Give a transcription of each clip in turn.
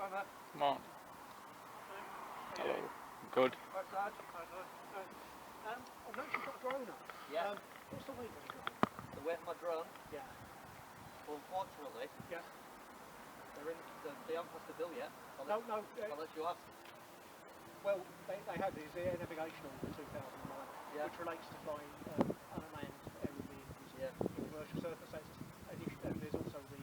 Matt. Come on. Hello. Good. Hi, Sarge. I've noticed you've got a drone up. Yeah. What's the weight of the drone? The weight of my drone? Yeah. Well, unfortunately, Yeah. they haven't passed the bill yet. No. Unless you ask. Well, they have the Air Navigational 2009, which relates to flying unmanned aerial vehicles in commercial surface. And there's also the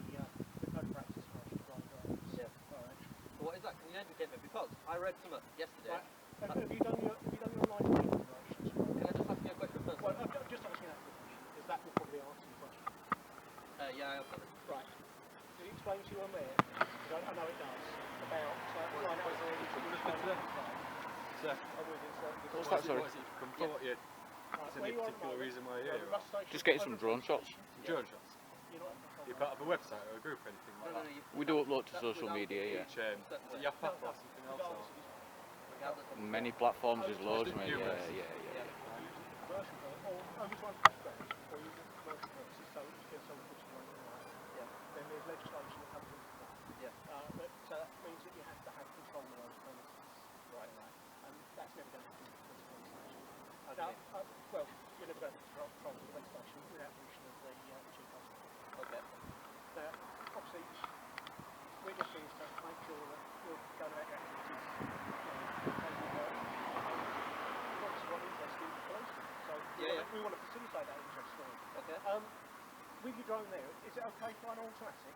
code of practice for flying drones. Yeah. Alright. So what is that? Can you educate me? Because I read something yesterday. Right. Have you done your online training operations? Can I just ask you a question first? Well, I'm just asking that question, because that will probably answer your question. Yeah, I have done it. Right. Did it explain to you on there? Because I know it does. About flying out of What's that, sorry? Is there any particular reason why you're here? Just getting some drone shots. Drone shots? You're part of a website or a group or anything like that? We do upload to social media, yeah. Which, is it Yapa or something else? Or? Many platforms, there's loads, mate. Yeah. Then there's legislation that comes into play. So that means that you have to have control of those premises. Right. And that's never going to happen with the police station. Now, well, you're never going to control the police station without permission of the chief constable. Okay. Now, obviously, we're just here to make sure that you're going about your activities. You've obviously got interest in policing, so we want to facilitate that interest for you. Okay. With your drone there, is it okay flying automatic?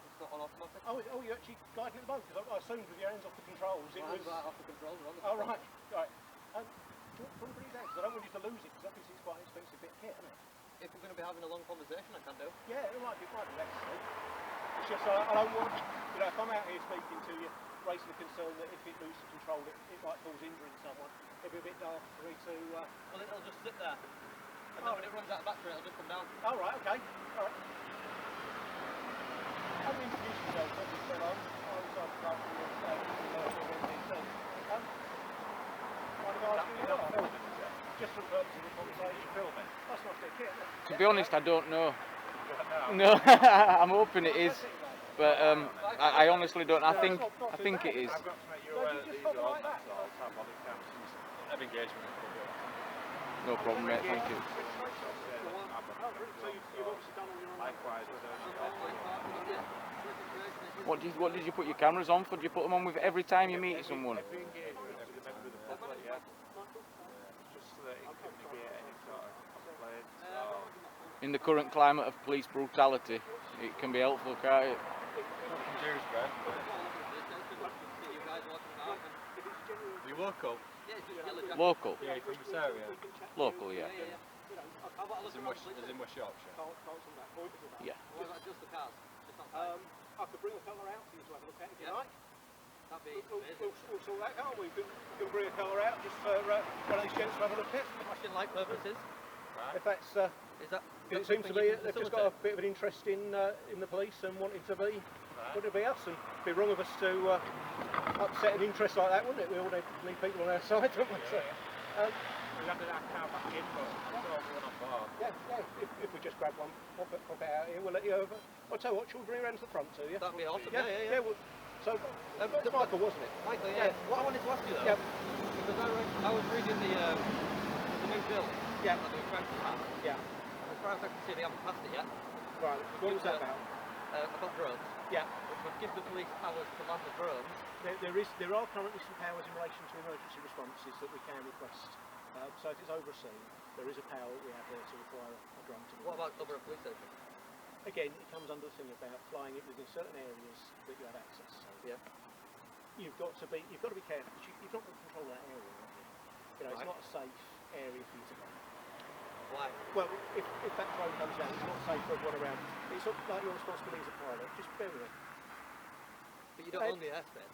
It's not on automatic. Oh, you're actually guiding at the moment, because I assumed with your hands off the controls it was... off the controls, we're on the Oh, controls. right. Do you want to put it down? Because I don't want you to lose it, because obviously it's quite an expensive bit of kit, isn't it? If we're going to be having a long conversation, I can do. Yeah, it might be better. It's just I don't want, if I'm out here speaking to you, raising the concern that if it loses control, it might cause injury to someone. It'd be a bit dark for me to... Well, it'll just sit there. And then when it runs out of battery, it'll just come down. Oh, right, okay. All right. Let me introduce myself, as you said, I'm Simon Clark from the commercial NBC. Mind if I ask who you are? Just for the purpose of the conversation. Filming? That's not their kit, isn't it? To be honest, I don't know. No, I'm hoping it is, but I honestly don't. I think it is. I've got to make you aware that these are on that, so I'll have on the cameras of engagement with the public. No problem, mate. Thank you. Likewise, What did you put your cameras on for? Did you put them on with every time you meet someone? every engagement with a member of the public, yeah. Just so that it can negate any sort of complaints or... In the current climate of police brutality, it can be helpful, can't it? Not from Dewsbury, but... You local? Local? Yeah, you're from this area? Local, yeah. As in West Yorkshire? Yeah. What about just the cars? I could bring a colour out for you to have a look at if you like. That'd be amazing. We'll sort that out. We can bring a colour out just for one of these gents to have a look at. Flashing light purposes. If that's... Is that... It seems to be they've just got a bit of an interest in the police and wanting to be us, and it'd be wrong of us to upset an interest like that, wouldn't it? We all need people on our side, don't we? We'll have that car back in, but it's all going on board. Yeah. If we just grab one, pop it out here, we'll let you over. I'll tell you what, shall we bring around to the front to you? That'd be awesome. Yeah. So, Michael, wasn't it? Michael, yeah. What I wanted to ask you though, because I was reading the new bill. Yeah. That they were trying to pass. Yeah. As far as I can see, they haven't passed it yet. Right. What was that about? About drones. Yeah. Which would give the police powers to land the drones. There are currently some powers in relation to emergency responses that we can request. So if it's over a scene, there is a power that we have there to require a drone to be. What about over a police station? Again, it comes under the thing about flying it within certain areas that you have access. So Yeah. You've got to be careful because you've not got control of that area. You know, it's not a safe area for you to go. Why? Well, if that drone comes down, it's not safe for everyone around. It's not like your responsibility as a pilot. Just bear with it. But you don't own the airspace.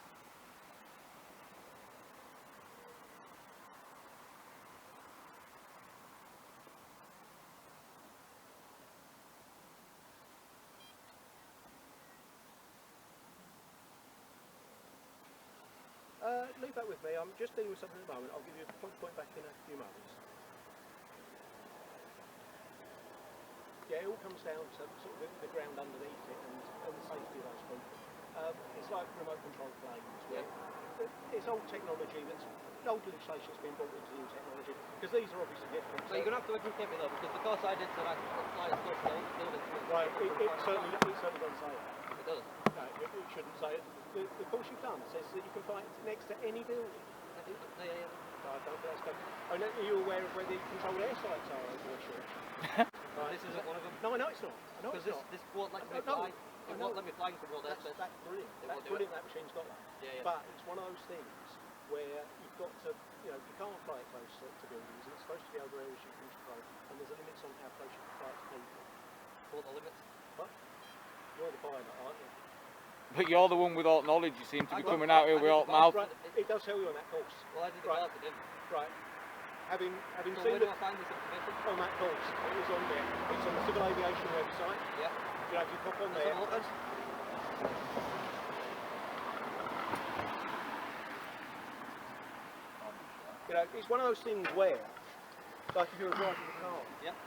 Leave that with me. I'm just dealing with something at the moment. I'll give you a point back in a few moments. Yeah, it all comes down to sort of the ground underneath it and the safety of those people. It's like remote control planes. Where it's old technology old legislation that's been brought into new technology, because these are obviously different. So you're going to have to educate me though, because the course I did said I could fly as close to the building. Right, it certainly doesn't say that. It does. No, it shouldn't say it. The course you've done says that you can fly next to any building. Yeah. I don't think that's good. Are you aware of where the controlled air sites are over the church? Right. This isn't one of them. No, I know it's not. I know it's not. This won't let me fly. It won't let me fly in controlled air space. That's brilliant. That's brilliant that machine's got that. Yeah. But it's one of those things where you've got to, you can't fly it close to buildings, and it's supposed to be over areas you can control, and there's a limit on how close you can fly it to people. What are the limits? What? You're the pilot, aren't you? But you're the one with all knowledge. You seem to be coming out here with all mouth. Right, it does tell you on that course. Well, I did the course, I didn't. Right. Having So seen where do I find this information? on that course, it is on there. It's on the Civil Aviation website. Yeah. If you pop on Let's there. have a look then. It's one of those things where, like if you're driving a car,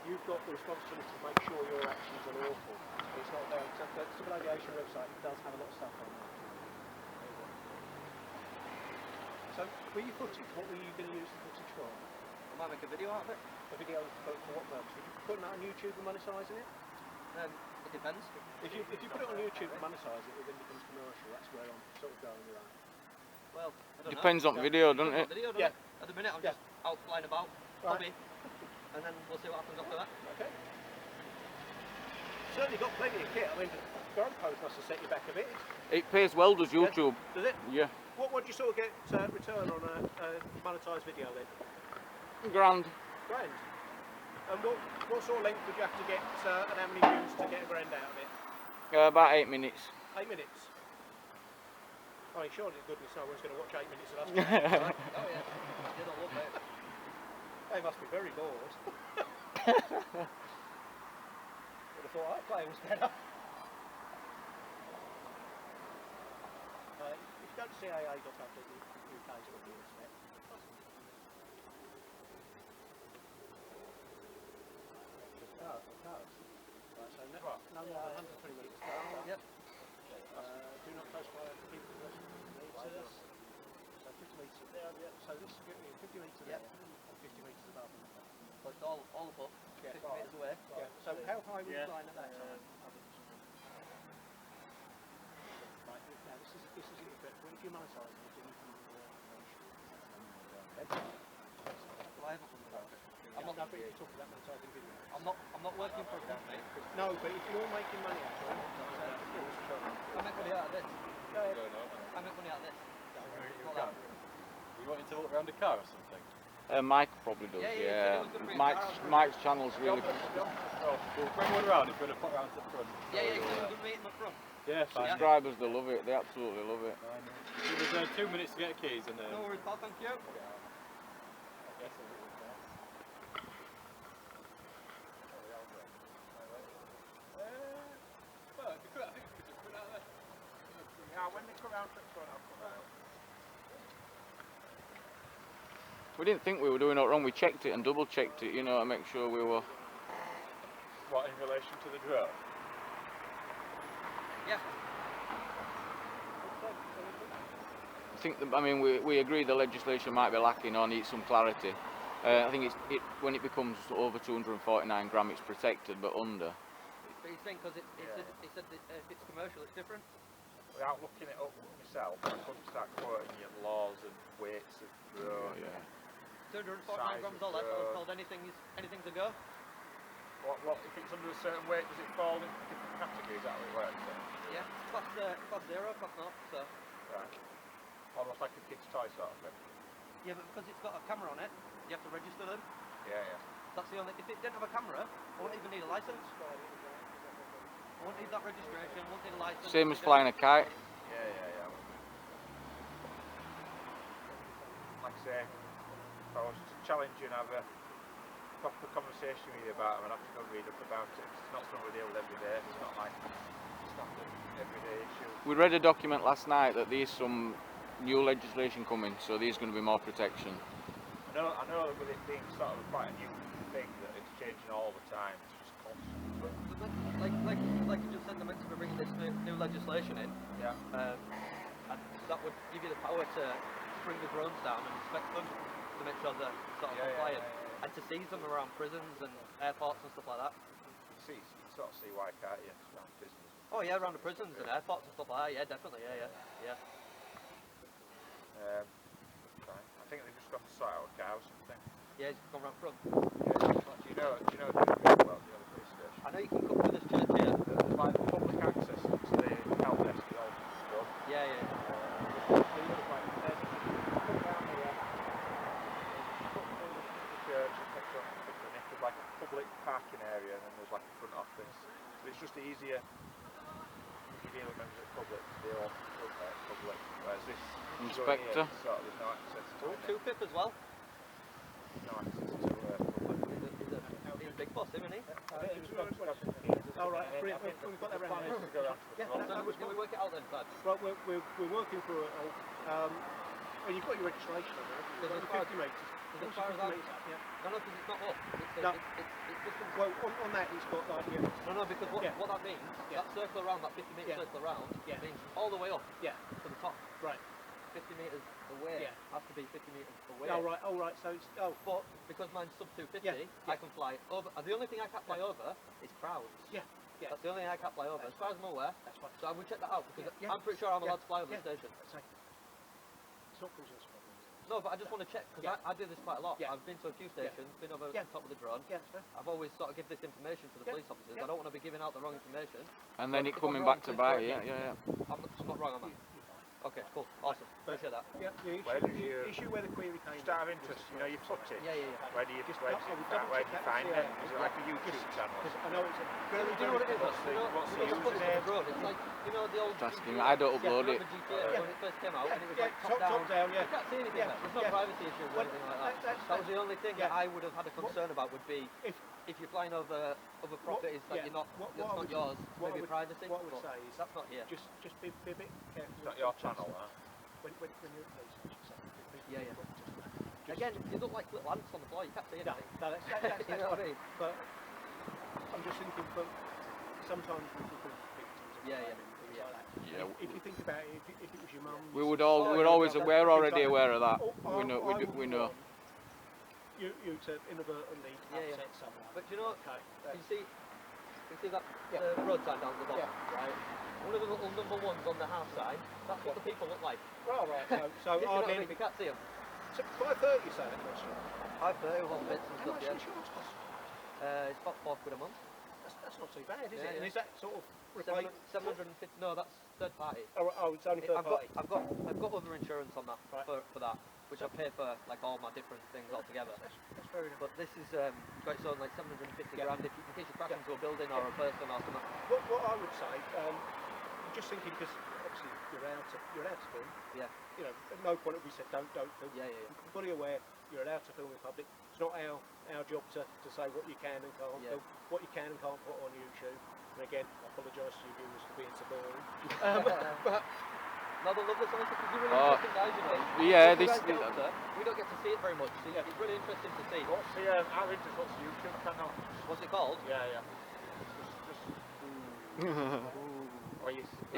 you've got the responsibility to make sure your actions are lawful. It's not there. So the Civil Aviation website does have a lot of stuff on there. So, for your footage, what were you going to use the footage for? I might make a video out of it. A video for what purpose? Would you be putting that on YouTube and monetising it? It depends. If you put it on YouTube and monetise it, it then becomes commercial. That's where I'm sort of going with that. Well, I don't Depends know. on video, doesn't it? Video, doesn't it? At the minute, I'm just out flying about, hobby, and then we'll see what happens after that. Okay. Certainly got plenty of kit. I mean, the GoPros must have set you back a bit. It pays well, does YouTube. Does it? Yeah. What do you sort of get return on a monetised video then? Grand. Grand. And what sort of length would you have to get, and how many views to get a grand out of it? About 8 minutes. 8 minutes? I mean, surely goodness no one's going to watch 8 minutes of us. Right? Oh yeah, I did, I love it. They must be very bored. Would have thought our play was better. If you go to caa.gov.uk is what you expect. Cars. Right, so no more than 120 metres per hour. Yep. Do not close fire for people less than 50 metres. So 50 metres there, so this is 50 metres there, and 50 metres above. So it's all above, 50 metres away. Yeah. So how high were you flying at that time? Right, now this is it, but if you're monetising it, then you can Well, I haven't done that. I'm not talking about monetising video. I'm not working for a company. No, but if you're making money out of it, I make money out of this. go ahead. I make money out of this. Not that. You wanting to look around the car or something? Mike probably does, Yeah. Mike's channel's really good. We'll bring one around if you want to put around to the front. Yeah, you're going to meet in the front. Yeah, fine. Subscribers, they love it. They absolutely love it. There's 2 minutes to get keys and then... No worries, pal, thank you. When they come out at the front, I'll come out. We didn't think we were doing it wrong. We checked it and double checked it, to make sure we were. What, in relation to the drone? Yeah. I think, we agree the legislation might be lacking or needs some clarity. I think when it becomes over 249 gram, it's protected, but under. But he's saying because he said that if it's commercial, it's different. Without looking it up myself, I couldn't start quoting you laws and weights of drone. Yeah. 249 grams or less, I was told anything's a go. What if it's under a certain weight, does it fall into different categories? Is that how it works then? Yeah, class 0, class 0, so. Right. Almost like a kid's toy sort of thing. Yeah, but because it's got a camera on it, you have to register them. Yeah. That's the only. If it didn't have a camera, I wouldn't even need a license. I wouldn't need that registration. Wouldn't need a license. Same as flying a kite. Yeah. Like I say, if I was to challenge you and have a proper conversation with you about it, I'd have to go read up about it. It's not something we deal with every day. It's not like standard everyday issue. We read a document last night that there's some new legislation coming, so there's going to be more protection. I know that with it being sort of quite a new thing that it's changing all the time. It's just Like you just said, they're meant to be bringing this new legislation in. Yeah. And that would give you the power to bring the drones down and inspect them to make sure they're sort of compliant. And to seize them around prisons and airports and stuff like that. You sort of see why, can't you? Around prisons. Oh yeah, around the prisons and airports and stuff like that. Yeah, definitely. Yeah. Fine. I think they've just got to sort out a car or something. Yeah, he's gone round front. Yeah. Do you know Dewsbury well, the other police station? I know you can come to this church here. There's like public access to the help desk, the old one. Yeah. So you look like come down here, put through the church and pick up the nick. There's like a public parking area and then there's like a front office. So it's just easier if you deal with members of the public to deal with public. Whereas this Inspector. Here, sort of, there's no access to it. 2-pip as well. No access to public. He's a big boss, isn't he? All right, brilliant. We've got that round there. Can we work it out then, Dad? Right, we're working through it all. And you've got your registration on there. Because You've got 50 metres. As far as I'm... Yeah. No, because it's not up. No. It's distance. Well, on that it's got like No, because what that means, Yeah. that circle around, that 50 metre circle around, means all the way up to the top. right. 50 metres away has to be 50 metres away. Oh right. So it's But because mine's sub 250, I can fly over. And the only thing I can't fly over is crowds. Yeah. That's the only thing I can't fly over. As far as I'm aware. That's fine. So I will check that out because Yeah. I'm pretty sure I'm allowed to fly over the station. It's not prisoners' problem. No, but I just want to check because I do this quite a lot. Yeah. I've been to a few stations, been over the top of the drone. Yeah, that's fair. I've always sort of give this information to the police officers. I don't want to be giving out the wrong information. And then If it I'm coming wrong, back to please bite. correct me. Yeah. I'm not wrong on that. Okay, cool, awesome. Appreciate that. Yeah, the Where did issue where the query came. Just out of interest, you know your footage? Yeah. Where do you Just where do I would you double where do check you that find and it? see Is it like a YouTube channel? Because I know it's a very, Do you know what it is? What's the Because username? footage of the drone, it's like, you know the old Tasking. GTA, I don't upload it. remember GTA when it first came out and it was like top top down. down, You can't see anything there. There's no privacy issues or anything like that. That was the only thing that I would have had a concern about would be if you're flying over properties that you're not, that's not yours, maybe privacy. What I would say is that's not here. just be a bit careful. It's not your channel, huh? When you're at police, I should say. Yeah. Again, they look like little ants on the floor. You can't see anything. No, that's You know what I mean? But I'm just thinking, but sometimes we can call victims and things like that. Yeah. If you think about it, if it was your mum, We're always we're already aware of that. We know. You to inadvertently upset someone. But you know, you see that road sign down at the bottom, right? One of the little number ones on the half sign, that's what the people look like. Oh, right. So You know what I mean? You can't see them. 5:30 you say that question? 5:30 with all the bits and How stuff, much yeah. insurance cost? It's about £4 a month. That's not too bad, is it? Yeah. And is that sort of replace? 750, no, that's third party. Oh, it's only third party. I've got other insurance on that for that, which I pay for like all my different things altogether. That's fair enough. But this is got its own like 750 grand in case you crash into a building or a person or something. What I would say, I'm just thinking because obviously you're allowed to film. Yeah. You know, at no point have we said don't film. Yeah. I'm fully aware you're allowed to film in public. It's not our job to say what you can and can't film, what you can and can't put on YouTube. And again, I apologise to you viewers for being so boring. But no, they love this honestly because you're really interesting guys, you know. Yeah, we don't get to see it very much. So it's really interesting to see. What's the YouTube channel? What's it called? Yeah.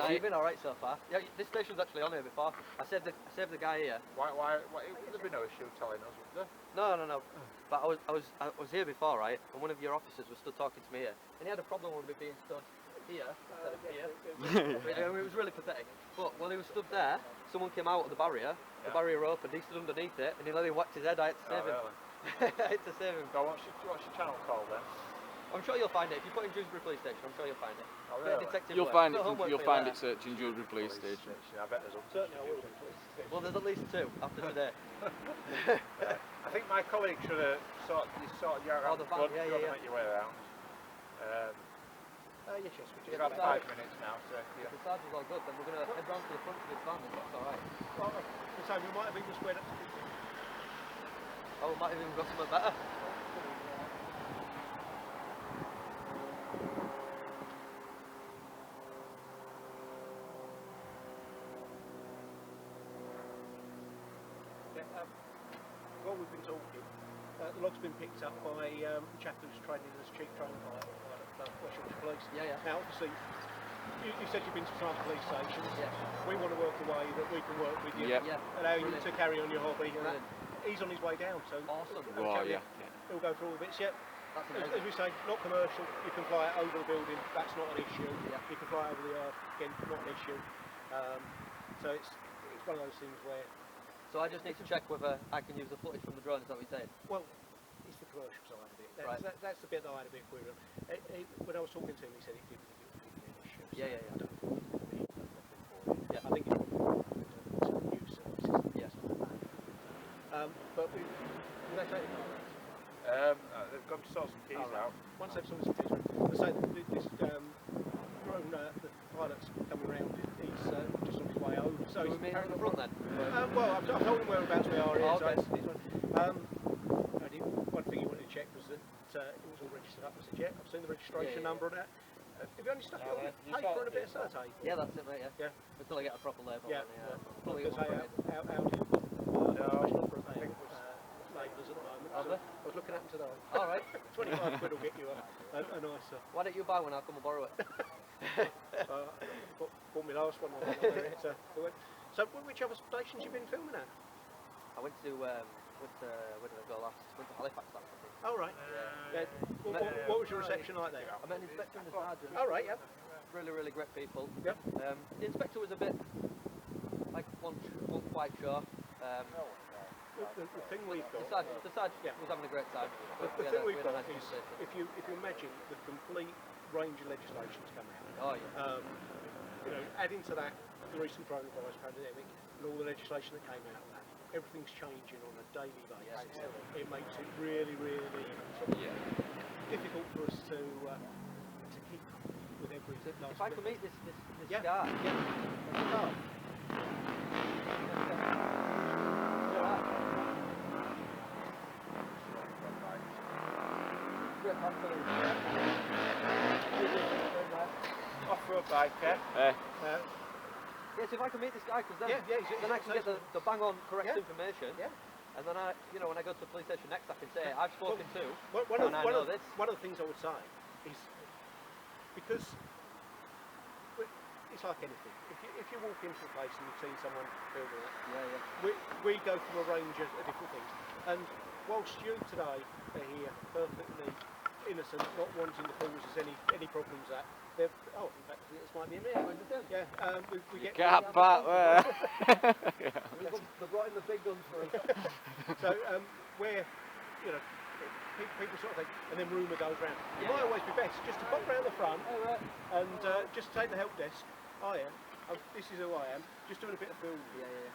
You've been alright so far. Yeah, this station's actually on here before. I saved the guy here. Why there'd be no issue telling us, would there? No. But I was here before, right? And one of your officers was stood talking to me here, and he had a problem with me being stood here instead of here. It was really pathetic. But while he was stood there, someone came out of the barrier opened, he stood underneath it, and he let him whack his head. I had to save him. I had to save him. So what's your channel called then? I'm sure you'll find it. If you put in Dewsbury Police Station, I'm sure you'll find it. Oh, really? You'll find it searching Dewsbury Police Station. I bet there's certainly I will. Well, there's at least 2 after today. I think my colleague should have sorted you out around the front. You've got to make your way around. Yes, we We've got 5 minutes now, so If the size is all good, then we're going to head round to the front of this van if that's alright. So we might have even squared up to Oh, we might have even got something better. While we've been talking, the log's been picked up by a chap who's training as chief drone pilot West Yorkshire Police. Yeah, yeah. Now, obviously, you said you've been to some police stations. Yeah. We want to work a way that we can work with you, Yep. Yeah. allow you Brilliant. to carry on your hobby. And that, Brilliant. he's on his way down, so Awesome. Well, yeah. he'll go through all the bits. Yep. That's As amazing. we say, not commercial. You can fly it over the building. That's not an issue. Yeah. You can fly over the earth. Again, not an issue. So it's one of those things where, So I just need to check whether I can use the footage from the drone. Is that what you're saying? well, it's the commercial side of it. Right. That's the bit that I had a bit query on. When I was talking to him, he said he didn't think it would be an issue. So Yeah, yeah, yeah. I don't think it would be nothing for it. Yeah. I think it's probably to new services. And Yeah. things like that. But we, did they take it? They've gone to sort some keys out. Once they've sorted some keys, so this drone, the pilot's coming around. He's just on his way over. So So we he's meet at the front then? well, I've told him whereabouts we are here. Oh, So okay. one thing he wanted to check was that it was all registered up. I said, yeah, I've seen the registration Yeah, yeah. number on that. Have you only stuck it on You paper saw- and a bit of sellotape? Yeah, that's it, mate. Yeah. Yeah. Until I get a proper label. Yeah. on it, Probably Because get one how printed. do you No, much number of I think it was- labellers at the moment? Are So they? I was looking at them today. All right. 25 quid will get you a nicer. Why don't you buy one? I'll come and borrow it. Bought me last one. So which other stations you been filming at? I went to where did I go last? Went to Halifax last, I think. Oh right. Yeah. What was your reception like there? I met an inspector and a sergeant. Oh right, yeah. Really, really great people. Yep. The inspector was a bit like wasn't quite sure. The thing we've got. The sergeant Yeah. was having a great time. The thing we've we had a got nice is conversation. if you imagine the complete range of legislation that's come out. Oh yeah. You know, adding to that the recent coronavirus pandemic and all the legislation that came out of that, everything's changing on a daily basis. Yeah. It makes it really, really sort of difficult for us to keep up with every last If I could bit. meet this Yeah. guy. Yeah. Off-road biker. Yes, if I could meet this guy, because then, Yeah, he's- then I can get the bang on correct Yeah. information. Yeah. And then when I go to the police station next, I can say I've spoken to. One and I know of this. one of the things I would say is because it's like anything. If you walk into a place and you've seen someone filming it, Yeah. we go from a range of different things. And whilst you today are here perfectly innocent, not wanting to cause us any problems, in fact, this might be me. Yeah, we get. Cat back there. They brought in the big guns for us. So where people sort of think, and then rumour goes round. It might always be best just to pop round the front and just take the help desk. This is who I am. Just doing a bit of filming,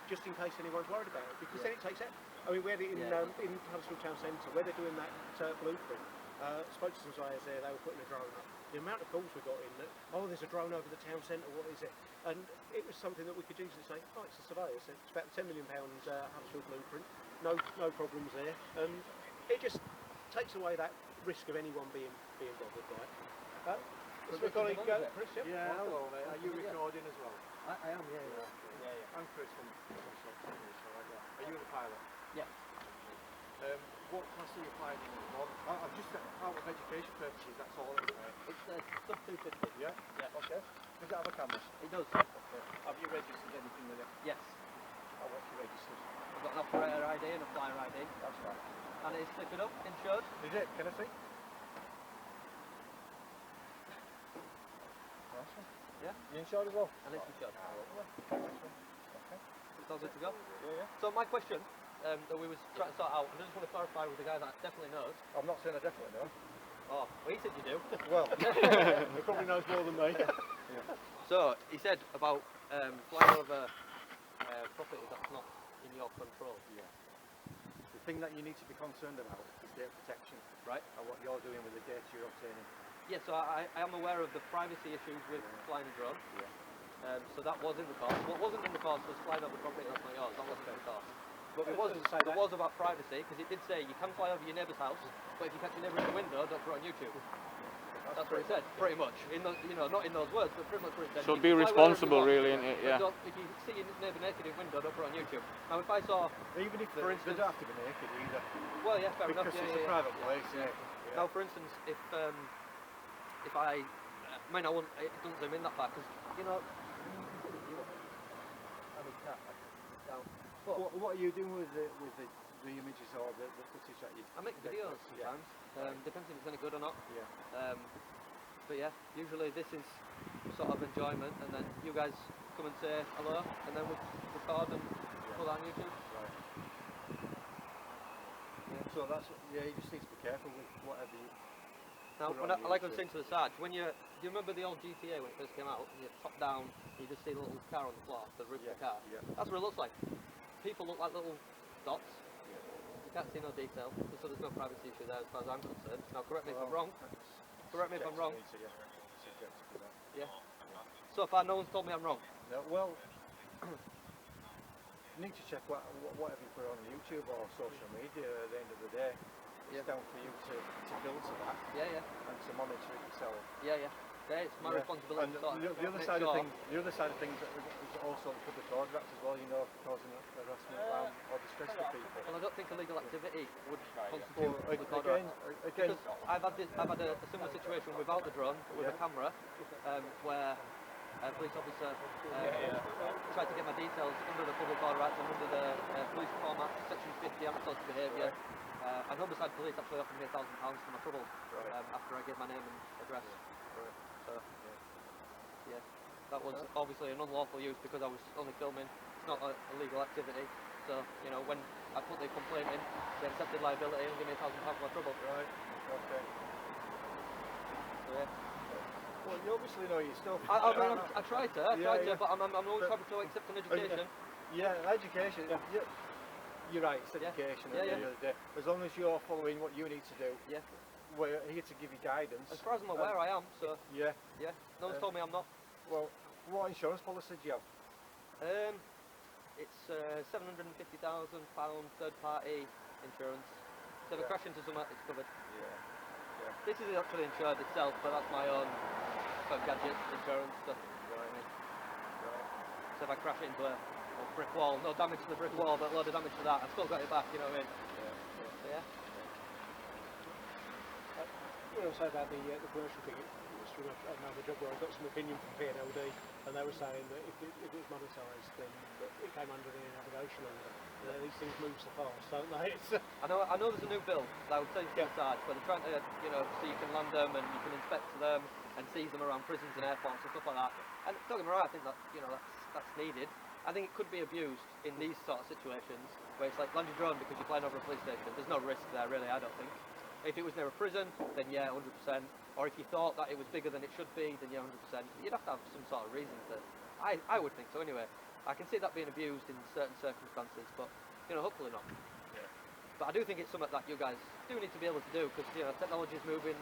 just in case anyone's worried about it, because then it takes out. I mean, we had it in Huddersfield Town Centre where they're doing that blueprint. Spoke to some guys there. They were putting a drone up. The amount of calls we got in that, there's a drone over the town centre. What is it? And it was something that we could easily say, it's a surveyor. So it's about £10 million Huddersfield blueprint. No problems there. And it just takes away that risk of anyone being bothered by it. It's my colleague Chris. Yeah, hello mate. Are you recording as well? I am, yeah. I'm Chris from Are you the pilot? Yeah. What class are you flying in at the moment? I'm just out of education purposes, that's all. It's sub 250. Yeah? Yeah. Okay. Does it have a camera? It does. Have you registered anything with it? Yes. What's you registered? I've got an operator ID and a flyer ID. That's right. And it is stickered up, insured. Is it? Can I see? Yeah. You insured as well? And it's insured. Okay. It's all good to go. Yeah. So my question that we was trying to sort out, and I just want to clarify with the guy that definitely knows. I'm not saying I definitely know. Oh, well he said you do. Well, he probably knows more than me. So he said about flying over property that's not in your control. Yeah. The thing that you need to be concerned about is data protection, Right. and what you're doing with the data you're obtaining. Yeah, so I am aware of the privacy issues with flying a drone. Yeah. So that was in the course. What wasn't in the course was flying over property that's not yours. That wasn't in the course. But it was about privacy, because it did say you can fly over your neighbour's house, but if you catch your neighbour in the window, don't put it on YouTube. That's what it said, pretty much. Not in those words, but pretty much what it said. So You be can fly responsible, wherever you really, want, innit? but Yeah. if you see your neighbour naked in the window, don't put it on YouTube. Now, if I saw, Even if For they instance- don't have to be naked either. well, yeah, fair enough. Because Yeah, it's a yeah, private yeah. place, yeah. Now, for instance, if if I mean, I wouldn't, it doesn't zoom in that far, because, you know, I mean, down. But What are you doing with the images or the footage that you? I make videos Yeah. sometimes, depends if it's any good or not. Yeah. But yeah, usually this is sort of enjoyment, and then you guys come and say hello, and then we record and put that on YouTube. Right. Yeah. So that's you just need to be careful with whatever you. Now, put when on like I was YouTube. saying to the Sarge, when do you remember the old GTA when it first came out, and you top down, you just see a little car on the floor, the roof of the car? Yeah. That's what it looks like. People look like little dots. You can't see no detail, so there's no privacy issue there as far as I'm concerned. Now, correct me if I'm wrong. Correct me if I'm wrong. Yeah. So far, no one's told me I'm wrong. No, well, you need to check whatever you put on YouTube or social media at the end of the day. It's down for you to filter that. Yeah. And to monitor it yourself. Yeah. It's my responsibility. And to sort of the other make side sure. of things is also the public order act as well, you know, causing harassment, harm or distress to people. Well, I don't think illegal activity would constitute Well, public order. again, Because I've had a similar situation without the drone, with a camera, where a police officer tried to get my details under the Public Order Act and under the Police Reform Act, Section 50, antisocial behaviour. And Homicide Police actually offered me £1,000 for my trouble after I gave my name and address. So, yeah, that was obviously an unlawful use because I was only filming. It's not a illegal activity. So, you know, when I put the complaint in, they accepted liability and gave me £1,000 for my trouble. Right, okay. So, yeah. Well, you obviously know your stuff. I mean, I tried to, but I'm always But- happy to accept an education. Yeah, education. Yeah. You're right, it's education Yeah, at the end of the day. As long as you're following what you need to do, Yeah. we're here to give you guidance. As far as I'm aware, I am. So, Yeah. no one's told me I'm not. Well, what insurance policy do you have? It's £750,000 third-party insurance. So if I crash into something, it's covered. Yeah. This is actually insured itself, but that's my own sort of gadget insurance stuff. Right. So if I crash into a brick wall, no damage to the brick wall, but a load of damage to that, I've still got it back, you know what I mean? So yeah. What I was saying about the commercial thing, it was from another job where I got some opinion from PNLD, and they were saying that if it was monetised, then it came under the navigation order. These things move so fast, don't they? I know there's a new bill that I would take to the side, but they're trying to, so you can land them and you can inspect them and seize them around prisons and airports and stuff like that. And don't get me wrong, I think that, that's needed. I think it could be abused in these sort of situations where it's like land your drone because you're flying over a police station. There's no risk there really, I don't think. If it was near a prison, then yeah, 100%. Or if you thought that it was bigger than it should be, then yeah, 100%. You'd have to have some sort of reason to. I would think so anyway. I can see that being abused in certain circumstances, but hopefully not. Yeah. But I do think it's something that you guys do need to be able to do because technology is moving.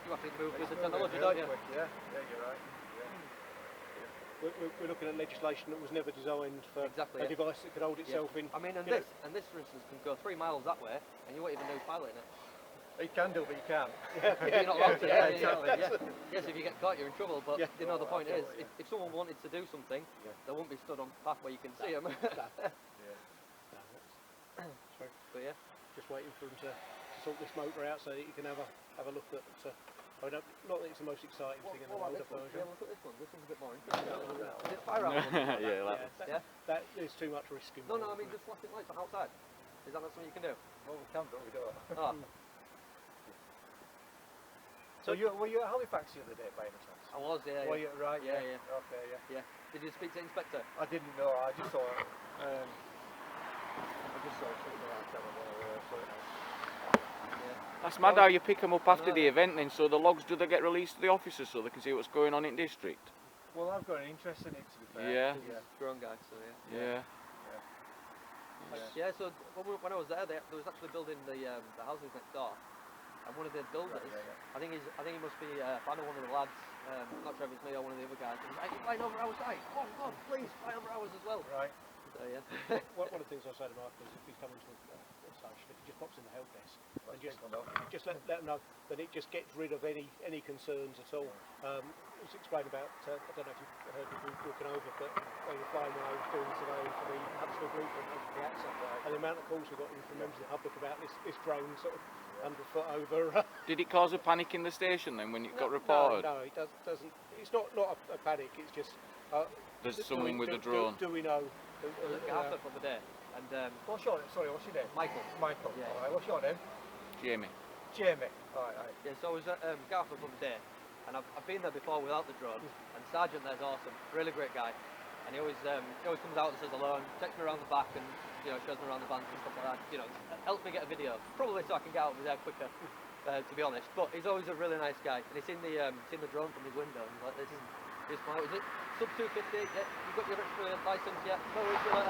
You have to move with the technology, don't you? Yeah, you're right. We're looking at legislation that was never designed for a device that could hold itself in. I mean, and this for instance can go 3 miles that way, and you won't even know who's piloting it. You can do, but you can't. You're not allowed to. Exactly. Yes, if you get caught, you're in trouble. But the point is, if someone wanted to do something, they won't be stood on the path where you can see them. But yeah, just waiting for them to sort this motor out so that you can have a look at. Not that it's the most exciting thing in the motor version. Yeah, look at this one. This one's a bit more interesting. Is it fire alarm? There's too much risk involved. No, I mean just flashing lights on outside. Is that not something you can do? Well, we can, but we don't. Oh. So were you at Halifax the other day by any chance? I was, yeah. Were you right? Yeah. Okay, yeah. Did you speak to the inspector? I didn't know. I just saw it. I just saw it something like that. That's mad how you pick them up after the event then, so the logs, do they get released to the officers so they can see what's going on in district? Well, I've got an interest in it, to be fair. Yeah. Strong guy, so Yeah. Yeah, so when I was there was actually building the houses next door. And one of the builders, I think he must be a fan of one of the lads, not sure if it's me or one of the other guys, and he's like, you're flying over our site, come on, please, fly over ours as well. Right. So yeah. One of the things I say to Mark is if he's coming to a station, if he just pops in the help desk, and just let them know, then it just gets rid of any concerns at all. It was explained about, I don't know if you've heard me walking over, but when you're flying when I was doing surveying for the Hampstead Blueprint over the AXA, and the amount of calls we got in from members of the public about this drone sort of 100 foot over. Did it cause a panic in the station then when it got reported? No, it doesn't. It's not a panic. It's just. There's someone with a drone. Do we know? There's a gaffer for the day, and What's your name? Sorry, what's your name? Michael. Michael. Yeah. All right, what's your name? Jamie. Jamie. All right. Yeah, so I was at Garfield for the day, and I've been there before without the drone, and Sergeant there's awesome, really great guy, and he always comes out and says hello and takes me around the back and shows me around the vans and stuff like that, helps me get a video, probably so I can get out of there quicker, to be honest, but he's always a really nice guy, and he's seen the drone from his window, and he's like, this is my, is it sub 250, yeah, you got your extra license, yeah, no worries, yeah.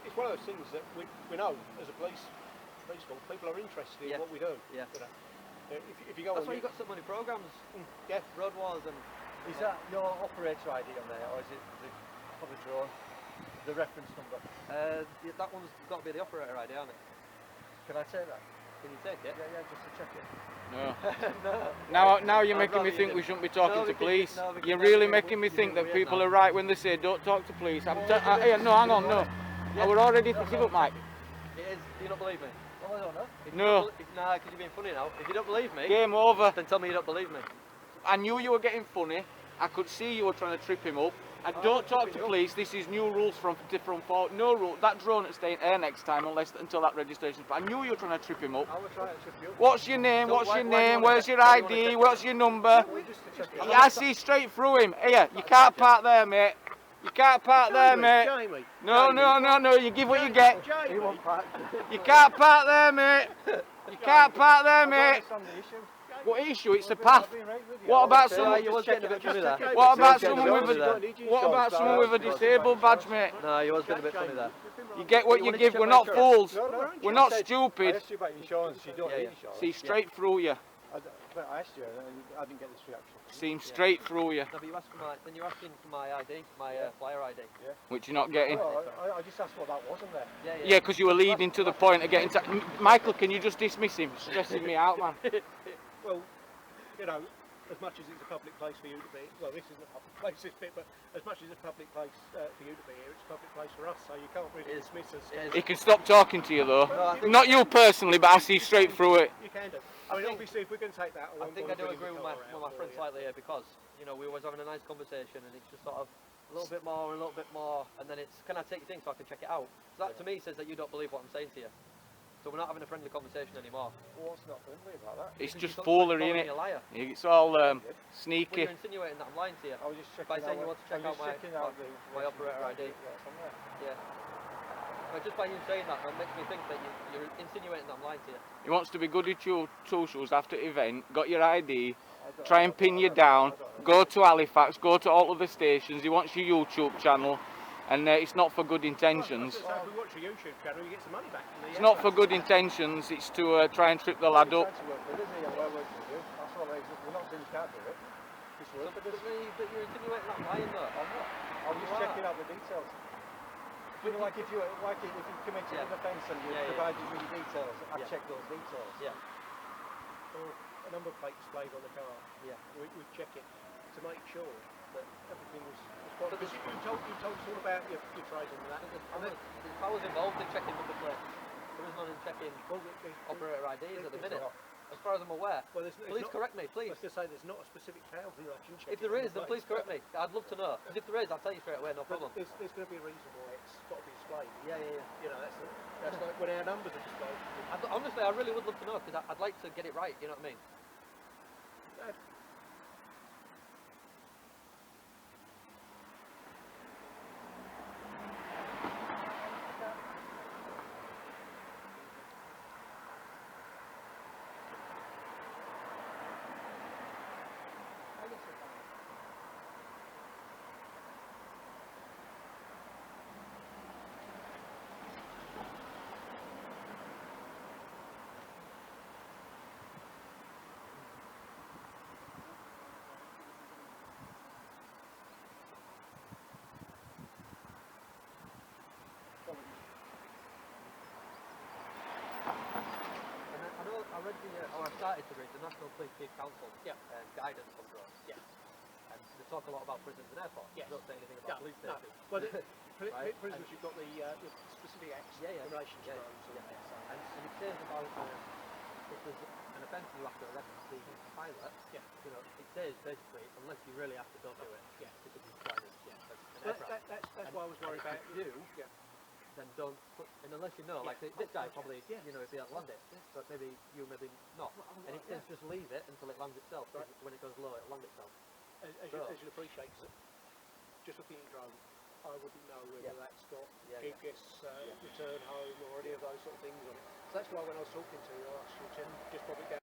It's one of those things that we know as a police force, people are interested in what we do. Yeah. If you go That's on, why you've got so many programmes. Yeah. Road wars and. Is that your operator ID on there, or is it for the drone? The reference number? That one's got to be the operator ID, hasn't it? Can I take that? Can you take it? Yeah, just to check it. No. Now you're making me think we shouldn't be talking to police. You're really making me think that people are right when they say don't talk to police. No, hang on, no. I were already thinking up, Mike. It is. Do you not believe me? Oh, I don't know. No. Nah, because you're being funny now. If you don't believe me, Game over. then tell me you don't believe me. I knew you were getting funny. I could see you were trying to trip him up. And don't talk to police. This is new rules from no rule. That drone is staying air next time until that registration. But I knew you were trying to trip him up. I was trying to trip you up. What's your name? What's your name? Where's your ID? What's your number? I see straight through him. Here, you can't park there, mate. You can't park there, mate. Jamie. No. You give what you get. Jamie. You can't park there, mate. You can't park there, mate. The issue. What issue? It's the path. What about someone? You was getting a bit funny there. What about someone with a disabled badge, mate? No, you was getting a bit funny there. You get what you give. We're not fools. We're not I stupid. asked you about insurance. You don't need insurance. See straight through you. I asked you, and I didn't get this reaction. Seems straight through you. No, but you asked for then you're asking for my ID, my flyer ID. Yeah. Which you're not getting. No, I just asked what that was on there. Yeah, because you were leading to the point of getting to... Michael, can you just dismiss him? Stressing me out, man. Well, as much as it's a public place for you to be, well, this isn't a public place, this bit, but as much as it's a public place for you to be here, it's a public place for us, so you can't really dismiss us. He can stop talking to you, though. Not you personally, but I see straight through it. You can do. I mean, obviously, if we're going to take that, I think I do agree with my friend slightly here because, we always having a nice conversation and it's just sort of a little bit more, and then it's, can I take your thing so I can check it out? So that to me says that you don't believe what I'm saying to you. So we're not having a friendly conversation anymore. What's not friendly about that? It's just foolery, innit? It's all sneaky. Well, you're insinuating that I'm lying to you. I was just checking by saying you want to check out my operator ID. Yeah. But just by you saying that, man, makes me think that you're insinuating that I'm lying to you. He wants to be good at your socials after event, got your ID, try and pin you down, go to Halifax, go to all other stations, he wants your YouTube channel, and it's not for good intentions. So if we watch your YouTube channel, you get some money back. It's not for good intentions, it's to try and trip the lad up. That's all it is. We're not saying you can't do it. But you're insinuating that I'm lying though. I'm not. I'm just checking out the details. Like if you committed an offence and you provided me with details, I'd check those details. Yeah. Or a number plate displayed on the car. Yeah. We'd check it to make sure that everything was fine. Because you told us all about your trade and that. If I was involved in checking number plates, there was none in checking operator IDs at the minute. As far as I'm aware. Well, please correct me, please. I was going to say there's not a specific town who I can check. If there is, then please correct me. I'd love to know. Because if there is, I'll tell you straight away, no problem. There's going to be a reason why it's got to be displayed. Yeah. That's like when our numbers are displayed. Honestly, I really would love to know because I'd like to get it right. You know what I mean? I started to read the National Police Chief Council guidance on drones. Yeah. And they talk a lot about prisons and airports. Yes. They don't say anything about police stations. No. Well, prisons, you've got the capacity X Yeah, yeah. in relation to Yeah, drones. yeah. And it says about if there's an offence you have to arrest the pilot, Yeah. you know, it says basically, unless you really have to, don't do it. Yeah. Because he's driving an Well, aircraft. that's why I was worried about you. Yeah. Then don't put, and unless you know, like this guy probably, Yeah. you know, if he had landed, but maybe you, maybe not. And it says just leave it until it lands itself. Right. When it goes low, it'll land itself. As you'll appreciate, 'cause just looking at drone, I wouldn't know whether that's got GPS return home or any of those sort of things on it. So that's why when I was talking to you, I asked you to just pop it down.